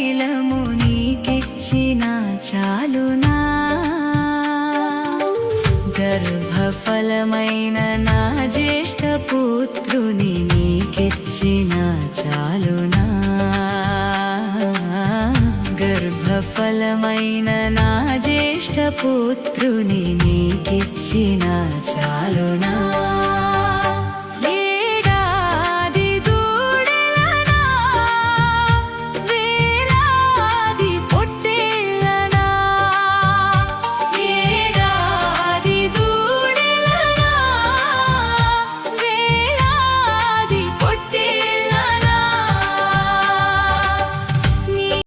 తైలము నీకిచ్చిన చాలునా గర్భఫలమైన నా జ్యేష్ఠ పుత్రుని నీకిచ్చిన చాలునా గర్భఫలమైన నా జ్యేష్ఠ పుత్రుని నీకిచ్చిన చాలునా